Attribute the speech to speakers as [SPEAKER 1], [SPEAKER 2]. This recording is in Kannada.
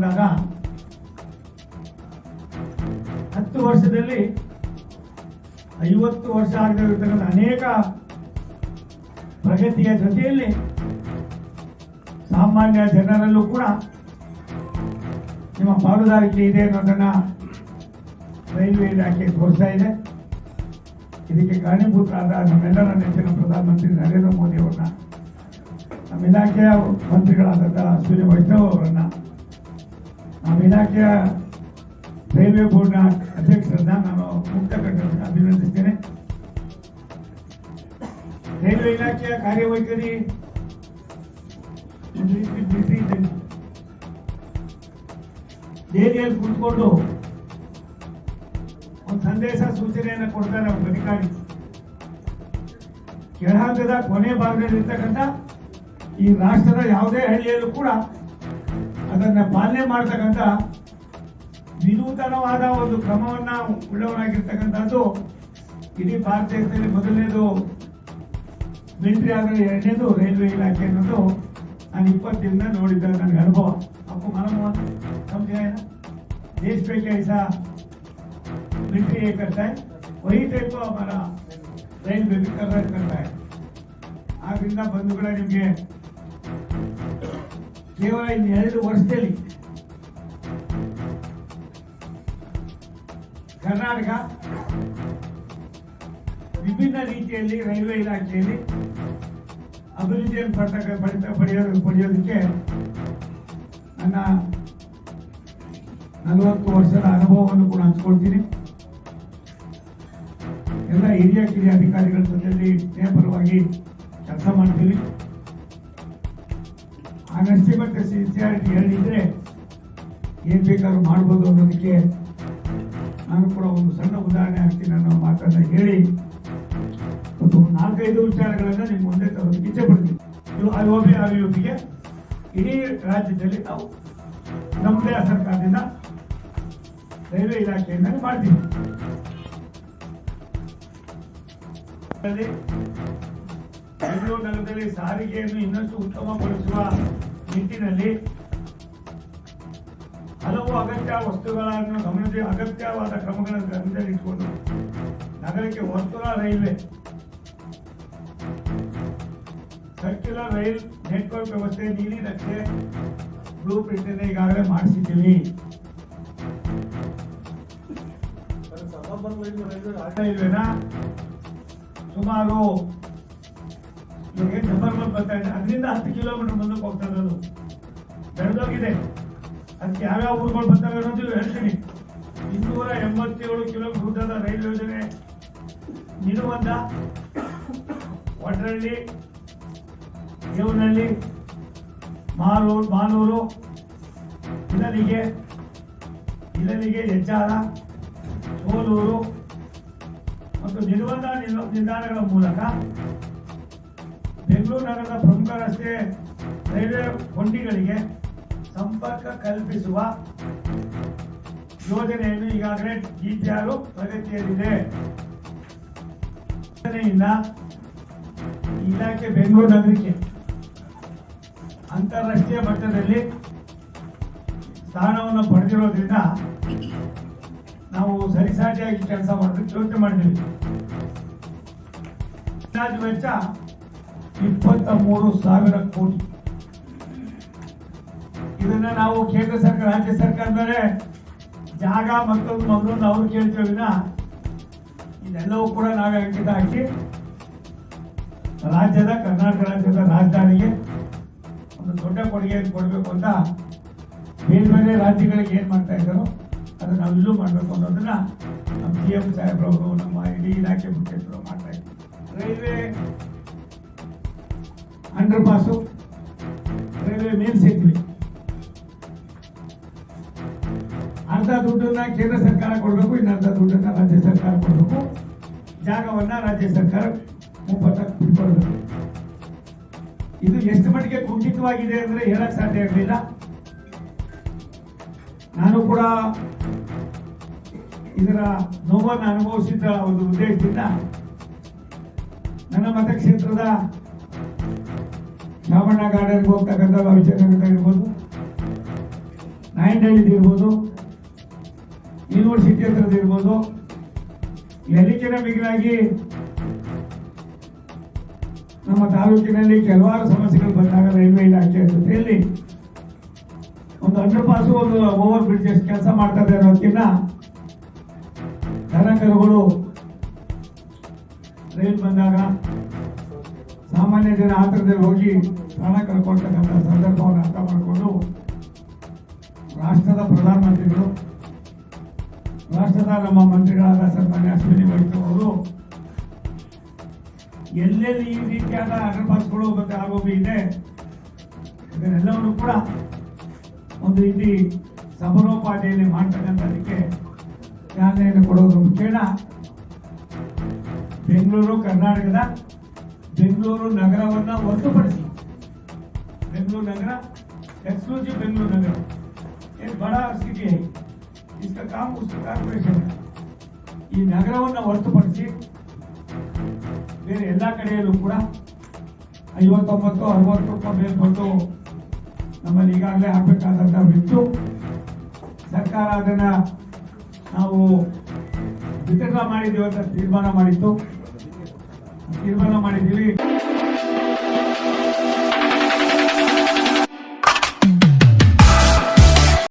[SPEAKER 1] ತಗೊಂಡಾಗ 10 ವರ್ಷದಲ್ಲಿ 50 ವರ್ಷ ಆಗದಿರತಕ್ಕಂಥ ಅನೇಕ ಪ್ರಗತಿಯ ಜೊತೆಯಲ್ಲಿ ಸಾಮಾನ್ಯ ಜನರಲ್ಲೂ ಕೂಡ ನಿಮ್ಮ ಪಾಲುದಾರಿಕೆ ಇದೆ ಅನ್ನೋದನ್ನ ರೈಲ್ವೆ ಇಲಾಖೆ ತೋರಿಸ್ತಾ ಇದೆ. ಇದಕ್ಕೆ ಕಾರಣೀಭೂತರಾದ ನಮ್ಮೆಲ್ಲರ ನೆಚ್ಚಿನ ಪ್ರಧಾನಮಂತ್ರಿ ನರೇಂದ್ರ ಮೋದಿ ಅವರನ್ನ, ನಮ್ಮ ಇಲಾಖೆಯ ಮಂತ್ರಿಗಳಾದಂಥ ಅಶ್ವಿನಿ ವೈಷ್ಣವ್ ಅವರನ್ನ, ನಮ್ಮ ಇಲಾಖೆಯ ರೈಲ್ವೆ ಬೋರ್ಡ್ನ ಅಧ್ಯಕ್ಷರನ್ನ ನಾನು ಮುಕ್ತ ಕಂಠದಿಂದ ಅಭಿನಂದಿಸ್ತೇನೆ. ರೈಲ್ವೆ ಇಲಾಖೆಯ ಕಾರ್ಯವೈಖರಿ ದೆಹಲಿಯಲ್ಲಿ ಕುಳಿತುಕೊಂಡು ಒಂದು ಸಂದೇಶ ಸೂಚನೆಯನ್ನು ಕೊಡ್ತಾರೆ ನಮ್ಮ ಅಧಿಕಾರಿ. ಕೆಳಹಂತದ ಕೊನೆ ಭಾಗದಲ್ಲಿರ್ತಕ್ಕಂಥ ಈ ರಾಷ್ಟ್ರದ ಯಾವುದೇ ಹಳ್ಳಿಯಲ್ಲೂ ಕೂಡ ಅದನ್ನ ಪಾಲನೆ ಮಾಡ್ತಕ್ಕಂಥ ವಿನೂತನವಾದ ಒಂದು ಕ್ರಮವನ್ನ ಉಳ್ಳವರಾಗಿರ್ತಕ್ಕಂಥದ್ದು ಇಡೀ ಭಾರತ ದೇಶದಲ್ಲಿ ಮೊದಲನೇದು ಮಿಲಿಟರಿ ಆದರೆ ಎರಡನೇದು ರೈಲ್ವೆ ಇಲಾಖೆ ಅನ್ನೋದು ನಾನು 20 दिन ನೋಡಿದ್ದ ನನಗೆ ಅನುಭವ. आपको मालूम हुआ समझ आया ना, देश पे कैसा मिलिट्री ये करता है वही टाइप को हमारा रैल्वे भी करता है. ಆದ್ರಿಂದ ಬಂಧುಗಳೇ, ನಿಮಗೆ ಕೇವಲ 2 ವರ್ಷದಲ್ಲಿ ಕರ್ನಾಟಕ ವಿಭಿನ್ನ ರೀತಿಯಲ್ಲಿ ರೈಲ್ವೆ ಇಲಾಖೆಯಲ್ಲಿ ಅಭಿವೃದ್ಧಿಯನ್ನು ಪಡೆಯೋದಕ್ಕೆ ನನ್ನ 40 ವರ್ಷದ ಅನುಭವವನ್ನು ಕೂಡ ಹಂಚ್ಕೊಳ್ತೀನಿ. ಎಲ್ಲ ಕಿರಿಯ ಅಧಿಕಾರಿಗಳ ಜೊತೆಯಲ್ಲಿ ನೇರವಾಗಿ ಕೆಲಸ ಮಾಡ್ತೀವಿ. ಆನೆಸ್ಟಿ ಮತ್ತೆ ಸಿನ್ಸಿಯಾರಿಟಿ ಹೇಳಿದ್ರೆ ಏನ್ ಬೇಕಾದ್ರೂ ಮಾಡ್ಬೋದು ಅನ್ನೋದಕ್ಕೆ ನಾನು ಕೂಡ ಒಂದು ಸಣ್ಣ ಉದಾಹರಣೆ ಹಾಕ್ತೀನಿ ಅನ್ನೋ ಮಾತನ್ನ ಹೇಳಿ ಒಂದು 4-5 ವಿಚಾರಗಳನ್ನ ನಿಮ್ಮ ಮುಂದೆ ತರೋದಕ್ಕೆ ಇಚ್ಛೆ ಪಡ್ತೀನಿ. IOBಗೆ ಇಡೀ ರಾಜ್ಯದಲ್ಲಿ ನಾವು ನಮ್ಮದೇ ಸರ್ಕಾರದಿಂದ ರೈಲ್ವೆ ಇಲಾಖೆಯಿಂದ ಮಾಡ್ತೀವಿ. ಬೆಂಗಳೂರು ನಗರದಲ್ಲಿ ಸಾರಿಗೆಯನ್ನು ಇನ್ನಷ್ಟು ಉತ್ತಮಗೊಳಿಸುವ ನಿಟ್ಟಿನಲ್ಲಿ ಹಲವು ಅಗತ್ಯ ವಸ್ತುಗಳನ್ನು ಅಗತ್ಯವಾದ ಕ್ರಮಗಳನ್ನು ಗಮನದಲ್ಲಿಟ್ಟುಕೊಂಡು ನಗರಕ್ಕೆ ವರ್ತುಲ ರೈಲ್ವೆ ಸರ್ಕ್ಯುಲರ್ ರೈಲ್ ನೆಟ್ವರ್ಕ್ ವ್ಯವಸ್ಥೆ ನೀಲಿ ನಕ್ಷೆ ಬ್ಲೂ ಪ್ರಿಂಟ್ ಈಗಾಗಲೇ ಮಾಡಿಸಿದ್ದೀವಿ. ರೈಲ್ವೆನ ಸುಮಾರು ಜಬರ್ಮಲ್ ಬರ್ತಾ ಇದೆ, ಅದರಿಂದ 10 ಕಿಲೋಮೀಟರ್ ಮುಂದಕ್ಕೆ ಹೋಗ್ತಾ ಇರೋದು ಬೆಳೆದೋಗಿದೆ. ಅದಕ್ಕೆ ಯಾವ್ಯಾವ ಊರುಗಳು ಬರ್ತಾರೆ ಅನ್ನೋದು ಹೇಳ್ತೀನಿ. 287 ಕಿಲೋಮೀಟರ್ ಉದ್ದದ ರೈಲು ಯೋಜನೆ ನಿಡುವಂತ ವಡ್ರಳ್ಳಿ, ದೇವನಹಳ್ಳಿ, ಮಾಲೂರು, ಇಲ್ಲಲಿಗೆ, ಹೆಜ್ಜಾರ, ಸೋಲೂರು ಮತ್ತು ನಿಡುವಂತ ನಿಲ್ದಾಣಗಳ ಮೂಲಕ ಬೆಂಗಳೂರು ನಗರದ ಪ್ರಮುಖ ರಸ್ತೆ ರೈಲ್ವೆ ಕೊಂಡಿಗಳಿಗೆ ಸಂಪರ್ಕ ಕಲ್ಪಿಸುವ ಯೋಜನೆಯನ್ನು ಈಗಾಗಲೇ DPR ಪ್ರಗತಿಯಲ್ಲಿದೆ. ಯೋಜನೆಯಿಂದ ಇಲಾಖೆ ಬೆಂಗಳೂರು ನಗರಕ್ಕೆ ಅಂತಾರಾಷ್ಟ್ರೀಯ ಮಟ್ಟದಲ್ಲಿ ಸ್ಥಾನವನ್ನು ಪಡೆದಿರೋದ್ರಿಂದ ನಾವು ಸರಿಸಾಟಿಯಾಗಿ ಕೆಲಸ ಮಾಡೋದಕ್ಕೆ ಯೋಚನೆ ಮಾಡಿದ್ದೀವಿ. ಅಂದಾಜು ವೆಚ್ಚ 23,000 ಕೋಟಿ. ಇದನ್ನ ನಾವು ಕೇಂದ್ರ ಸರ್ಕಾರ, ರಾಜ್ಯ ಸರ್ಕಾರದವರೇ ಜಾಗ ಮತ್ತೊಂದು ಅವ್ರು ಕೇಳ್ತೀವಿ. ಇದೆಲ್ಲವೂ ಕೂಡ ನಾವೇ ಅಂಕಿತ ಹಾಕಿ ಕರ್ನಾಟಕ ರಾಜ್ಯದ ರಾಜಧಾನಿಗೆ ಒಂದು ದೊಡ್ಡ ಕೊಡುಗೆಯನ್ನು ಕೊಡಬೇಕು ಅಂತ ಬೇರೆ ಬೇರೆ ರಾಜ್ಯಗಳಿಗೆ ಏನ್ ಮಾಡ್ತಾ ಇದ್ದಾರೋ ಅದನ್ನ ನಾವು ಇಲ್ಲೂ ಮಾಡಬೇಕು ಅನ್ನೋದನ್ನ ನಮ್ಮ CM ಸಾಹೇಬ್ರವರು, ನಮ್ಮ ಇಡೀ ಇಲಾಖೆ ಮುಖ್ಯಸ್ಥರು ಮಾಡ್ತಾ ಇದ್ದೀವಿ. ರೈಲ್ವೆ ಅಂಡರ್ ಪಾಸು, ರೈಲ್ವೆ ಮೇಲ್ ಸೇತುವೆ, ಅರ್ಧ ದುಡ್ಡನ್ನ ಕೇಂದ್ರ ಸರ್ಕಾರ ಕೊಡಬೇಕು, ಇನ್ನರ್ಧ ದುಡ್ಡನ್ನ ರಾಜ್ಯ ಸರ್ಕಾರ ಕೊಡಬೇಕು. ಜಾಗವನ್ನ ರಾಜ್ಯ ಸರ್ಕಾರ ಮುಪ್ಪತ್ತಕ್ಕೆ ಬಿಟ್ಕೊಳ್ಬೇಕು. ಇದು ಎಷ್ಟು ಮಟ್ಟಿಗೆ ಕುಂಠಿತವಾಗಿದೆ ಅಂದ್ರೆ ಹೇಳಕ್ ಸಾಧ್ಯ ಇರಲಿಲ್ಲ. ನಾನು ಕೂಡ ಇದರ ನೋವನ್ನು ಅನುಭವಿಸಿದ ಒಂದು ಉದ್ದೇಶದಿಂದ ನನ್ನ ಮತಕ್ಷೇತ್ರದ ಶಾಮಣ್ಣ ಗಾರ್ಡನ್ಗೆ ಹೋಗ್ತಕ್ಕಂಥ ವಿಜಯನಗರ ಇರ್ಬೋದು, ನಾಯಂಡಹಳ್ಳಿದು ಇರ್ಬೋದು, ಯೂನಿವರ್ಸಿಟಿ ಹತ್ರದ ಇರ್ಬೋದು, ಎಲ್ಲಕ್ಕಿಂತ ಮಿಗಿಲಾಗಿ ನಮ್ಮ ತಾಲೂಕಿನಲ್ಲಿ ಕೆಲವಾರು ಸಮಸ್ಯೆಗಳು ಬಂದಾಗ ರೈಲ್ವೆ ಇಲಾಖೆ ಜೊತೆಯಲ್ಲಿ ಒಂದು ಅಂಡರ್ ಪಾಸು, ಒಂದು ಓವರ್ ಬ್ರಿಡ್ಜಸ್ ಕೆಲಸ ಮಾಡ್ತಾ ಇದ್ದಾರೆ ಅನ್ನೋದಕ್ಕಿಂತ ದನಕರುಗಳು ರೈಲ್ ಬಂದಾಗ ಸಾಮಾನ್ಯ ಜನ ಆತರದಲ್ಲಿ ಹೋಗಿ ಪ್ರಾಣ ಕಳ್ಕೊಳ್ತಕ್ಕಂಥ ಸಂದರ್ಭವನ್ನು ಅರ್ಥ ಮಾಡಿಕೊಂಡು ರಾಷ್ಟ್ರದ ಪ್ರಧಾನಮಂತ್ರಿಗಳು, ರಾಷ್ಟ್ರದ ನಮ್ಮ ಮಂತ್ರಿಗಳಾದ ಸನ್ಮಾನ್ಯ ಅಶ್ವಿನಿ ವೈಷ್ಣವ್ ಅವರು ಎಲ್ಲೆಲ್ಲಿ ಈ ರೀತಿಯಾದ ಅಂಡರ್ ಪಾಸ್ಗಳು ಮತ್ತೆ ಆಗೋಗಿ ಇದೆ ಇದನ್ನೆಲ್ಲವನ್ನು ಕೂಡ ಒಂದು ರೀತಿ ಸಮರೋಪಾದಿಯಲ್ಲಿ ಮಾಡ್ತಕ್ಕಂಥದಕ್ಕೆ ಚಾಲನೆಯನ್ನು ಕೊಡೋದು ಮುಖ್ಯನ ಬೆಂಗಳೂರು ಕರ್ನಾಟಕದ ಬೆಂಗಳೂರು ನಗರವನ್ನು ಹೊರತುಪಡಿಸಿ ಬೆಂಗಳೂರು ನಗರ एक्सक्लूसिव बेंगलुरु नगर एक बड़ा सिटी है, इसका काम उसका ಕಾರ್ಪೊರೇಷನ್ ಈ ನಗರವನ್ನು ಹೊರತುಪಡಿಸಿ ಬೇರೆ ಎಲ್ಲ ಕಡೆಯಲ್ಲೂ ಕೂಡ 59-60 ಮೇಲ್ಪಟ್ಟು ನಮ್ಮಲ್ಲಿ ಈಗಾಗಲೇ ಆಗಬೇಕಾದಂತ ಬಿಟ್ಟು ಸರ್ಕಾರ ಅದನ್ನ ನಾವು ವಿತರಣೆ ಮಾಡಿದ್ದೀವಿ ಅಂತ ತೀರ್ಮಾನ ಮಾಡಿದ್ದೀವಿ.